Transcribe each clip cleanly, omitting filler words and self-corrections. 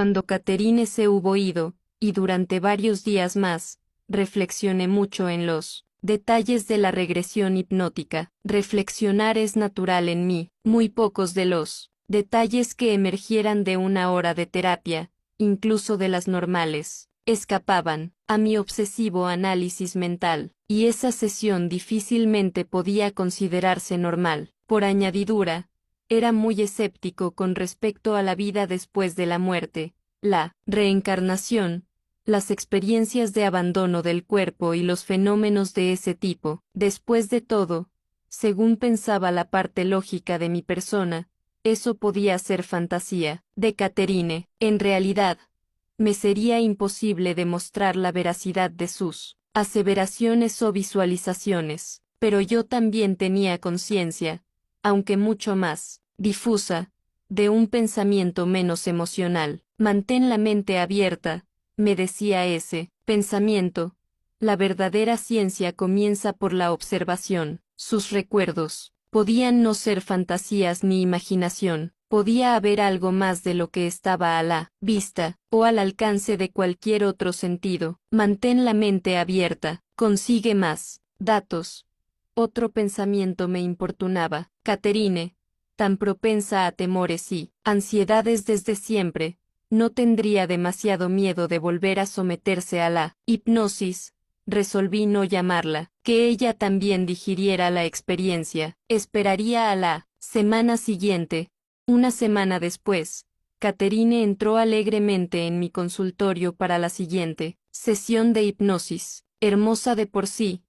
Cuando Catherine se hubo ido, y durante varios días más, reflexioné mucho en los detalles de la regresión hipnótica. Reflexionar es natural en mí. Muy pocos de los detalles que emergieran de una hora de terapia, incluso de las normales, escapaban a mi obsesivo análisis mental, y esa sesión difícilmente podía considerarse normal. Por añadidura, era muy escéptico con respecto a la vida después de la muerte, la reencarnación, las experiencias de abandono del cuerpo y los fenómenos de ese tipo. Después de todo, según pensaba la parte lógica de mi persona, eso podía ser fantasía de Catherine. En realidad, me sería imposible demostrar la veracidad de sus aseveraciones o visualizaciones, pero yo también tenía conciencia, aunque mucho más difusa, de un pensamiento menos emocional. Mantén la mente abierta, me decía ese pensamiento. La verdadera ciencia comienza por la observación. Sus recuerdos podían no ser fantasías ni imaginación. Podía haber algo más de lo que estaba a la vista, o al alcance de cualquier otro sentido. Mantén la mente abierta, consigue más datos. Otro pensamiento me importunaba. Catherine, tan propensa a temores y ansiedades desde siempre, no tendría demasiado miedo de volver a someterse a la hipnosis. Resolví no llamarla, que ella también digiriera la experiencia. Esperaría a la semana siguiente. Una semana después, Catherine entró alegremente en mi consultorio para la siguiente sesión de hipnosis. Hermosa de por sí,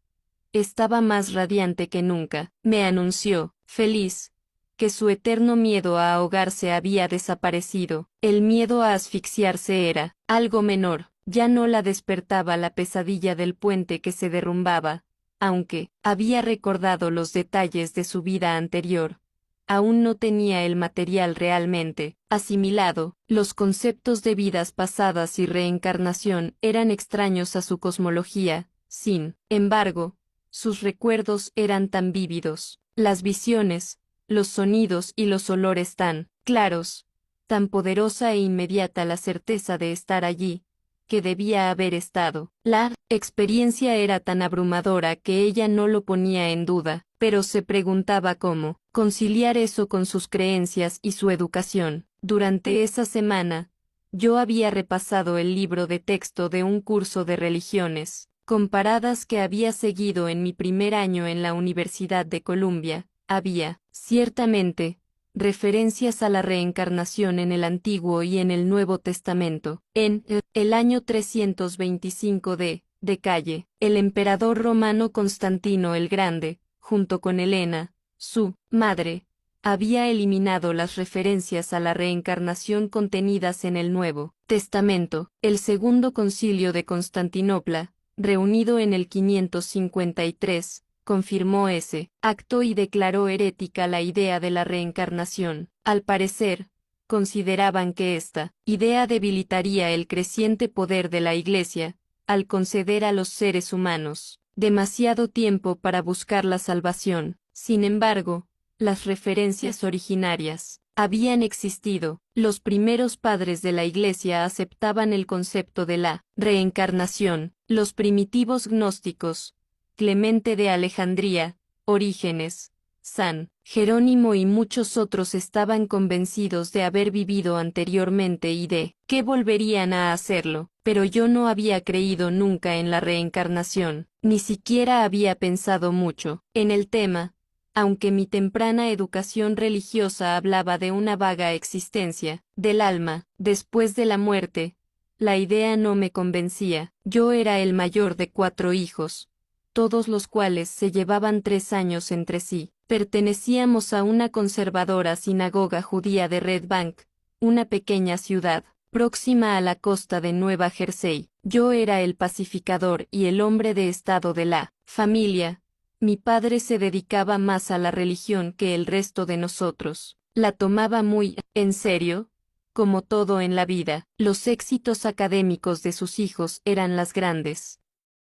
estaba más radiante que nunca. Me anunció, feliz, que su eterno miedo a ahogarse había desaparecido. El miedo a asfixiarse era algo menor. Ya no la despertaba la pesadilla del puente que se derrumbaba, aunque había recordado los detalles de su vida anterior. Aún no tenía el material realmente asimilado. Los conceptos de vidas pasadas y reencarnación eran extraños a su cosmología. Sin embargo, sus recuerdos eran tan vívidos, las visiones, los sonidos y los olores tan claros, tan poderosa e inmediata la certeza de estar allí, que debía haber estado. La experiencia era tan abrumadora que ella no lo ponía en duda, pero se preguntaba cómo conciliar eso con sus creencias y su educación. Durante esa semana, yo había repasado el libro de texto de un curso de religiones comparadas que había seguido en mi primer año en la Universidad de Columbia. Había, ciertamente, referencias a la reencarnación en el Antiguo y en el Nuevo Testamento. En el año 325 de Calle, el emperador romano Constantino el Grande, junto con Helena, su madre, había eliminado las referencias a la reencarnación contenidas en el Nuevo Testamento. El Segundo Concilio de Constantinopla, reunido en el 553, confirmó ese acto y declaró herética la idea de la reencarnación. Al parecer, consideraban que esta idea debilitaría el creciente poder de la Iglesia, al conceder a los seres humanos demasiado tiempo para buscar la salvación. Sin embargo, las referencias originarias habían existido. Los primeros padres de la Iglesia aceptaban el concepto de la reencarnación. Los primitivos gnósticos, Clemente de Alejandría, Orígenes, San Jerónimo y muchos otros estaban convencidos de haber vivido anteriormente y de que volverían a hacerlo, pero yo no había creído nunca en la reencarnación, ni siquiera había pensado mucho en el tema, aunque mi temprana educación religiosa hablaba de una vaga existencia del alma después de la muerte. La idea no me convencía. Yo era el mayor de 4 hijos, todos los cuales se llevaban 3 años entre sí. Pertenecíamos a una conservadora sinagoga judía de Red Bank, una pequeña ciudad próxima a la costa de Nueva Jersey. Yo era el pacificador y el hombre de estado de la familia. Mi padre se dedicaba más a la religión que el resto de nosotros. La tomaba muy en serio. Como todo en la vida, los éxitos académicos de sus hijos eran las grandes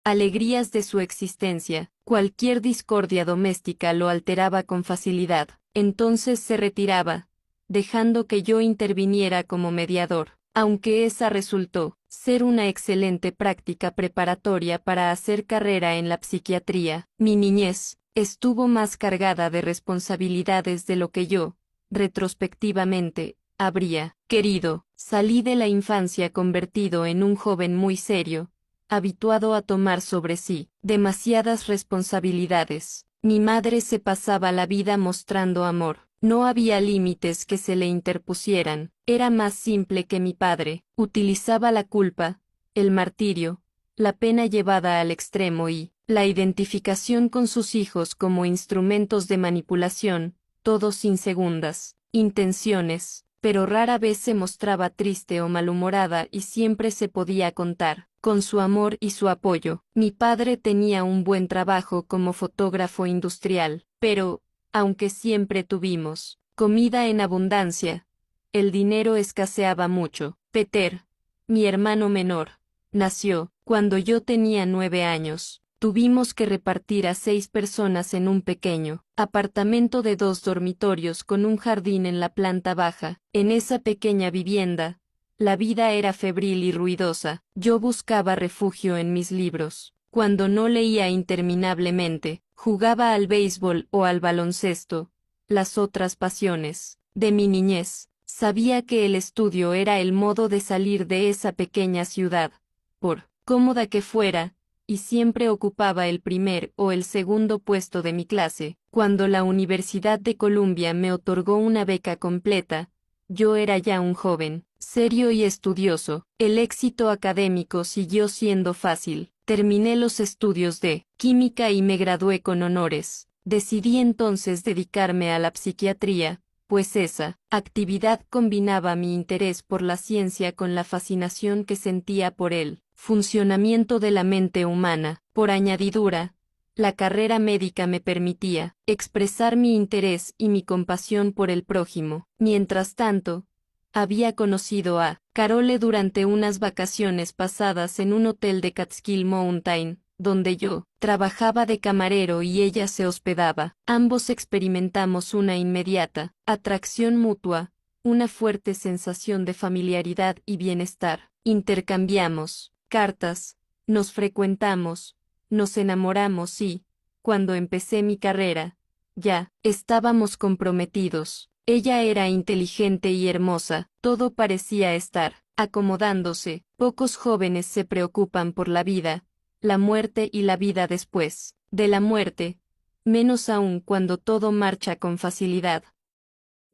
alegrías de su existencia. Cualquier discordia doméstica lo alteraba con facilidad. Entonces se retiraba, dejando que yo interviniera como mediador. aunque esa resultó ser una excelente práctica preparatoria para hacer carrera en la psiquiatría. Mi niñez estuvo más cargada de responsabilidades de lo que yo, retrospectivamente, habría querido. Salí de la infancia convertido en un joven muy serio, habituado a tomar sobre sí demasiadas responsabilidades. Mi madre se pasaba la vida mostrando amor. No había límites que se le interpusieran. Era más simple que mi padre. Utilizaba la culpa, el martirio, la pena llevada al extremo y la identificación con sus hijos como instrumentos de manipulación, todos sin segundas intenciones, pero rara vez se mostraba triste o malhumorada y siempre se podía contar con su amor y su apoyo. Mi padre tenía un buen trabajo como fotógrafo industrial, pero, aunque siempre tuvimos comida en abundancia, el dinero escaseaba mucho. Peter, mi hermano menor, nació cuando yo tenía 9 años. Tuvimos que repartir a 6 personas en un pequeño apartamento de 2 dormitorios con un jardín en la planta baja. En esa pequeña vivienda, la vida era febril y ruidosa. Yo buscaba refugio en mis libros. Cuando no leía interminablemente, jugaba al béisbol o al baloncesto, las otras pasiones de mi niñez. Sabía que el estudio era el modo de salir de esa pequeña ciudad, por cómoda que fuera, y siempre ocupaba el primer o el segundo puesto de mi clase. Cuando la Universidad de Columbia me otorgó una beca completa, yo era ya un joven, serio y estudioso. El éxito académico siguió siendo fácil. Terminé los estudios de química y me gradué con honores. Decidí entonces dedicarme a la psiquiatría, pues esa actividad combinaba mi interés por la ciencia con la fascinación que sentía por el funcionamiento de la mente humana. Por añadidura, la carrera médica me permitía expresar mi interés y mi compasión por el prójimo. Mientras tanto, había conocido a Carole durante unas vacaciones pasadas en un hotel de Catskill Mountain, donde yo trabajaba de camarero y ella se hospedaba. Ambos experimentamos una inmediata atracción mutua, una fuerte sensación de familiaridad y bienestar. Intercambiamos cartas, nos frecuentamos, nos enamoramos y, cuando empecé mi carrera, ya estábamos comprometidos. Ella era inteligente y hermosa, todo parecía estar acomodándose. Pocos jóvenes se preocupan por la vida, la muerte y la vida después de la muerte, menos aún cuando todo marcha con facilidad.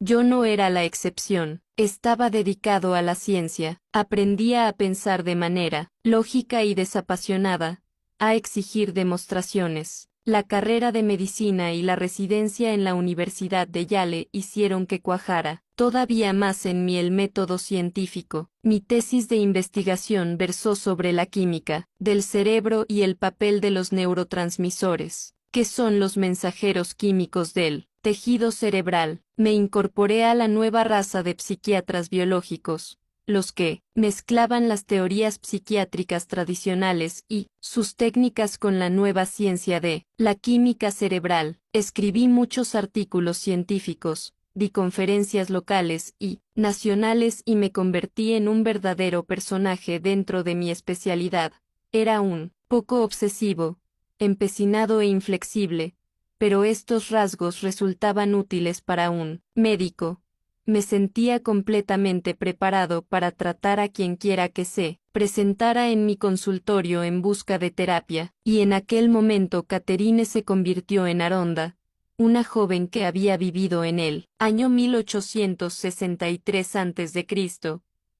Yo no era la excepción. Estaba dedicado a la ciencia, aprendía a pensar de manera lógica y desapasionada, a exigir demostraciones. La carrera de medicina y la residencia en la Universidad de Yale hicieron que cuajara todavía más en mí el método científico. Mi tesis de investigación versó sobre la química del cerebro y el papel de los neurotransmisores, que son los mensajeros químicos del tejido cerebral. Me incorporé a la nueva raza de psiquiatras biológicos, los que mezclaban las teorías psiquiátricas tradicionales y sus técnicas con la nueva ciencia de la química cerebral. Escribí muchos artículos científicos, di conferencias locales y nacionales y me convertí en un verdadero personaje dentro de mi especialidad. Era un poco obsesivo, empecinado e inflexible, pero estos rasgos resultaban útiles para un médico. Me sentía completamente preparado para tratar a quien quiera que se presentara en mi consultorio en busca de terapia, y en aquel momento Catherine se convirtió en Aronda, una joven que había vivido en el año 1863 a.C.,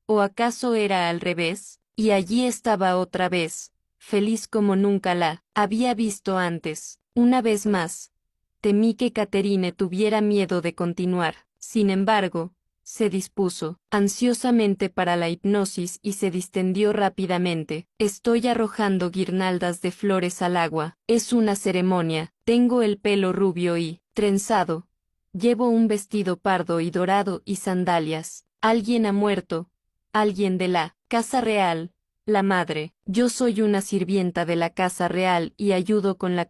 ¿o acaso era al revés? Y allí estaba otra vez, feliz como nunca la había visto antes. Una vez más, temí que Catherine tuviera miedo de continuar. Sin embargo, se dispuso ansiosamente para la hipnosis y se distendió rápidamente. Estoy arrojando guirnaldas de flores al agua. Es una ceremonia. Tengo el pelo rubio y trenzado. Llevo un vestido pardo y dorado y sandalias. Alguien ha muerto. Alguien de la casa real. La madre. Yo soy una sirvienta de la casa real y ayudo con la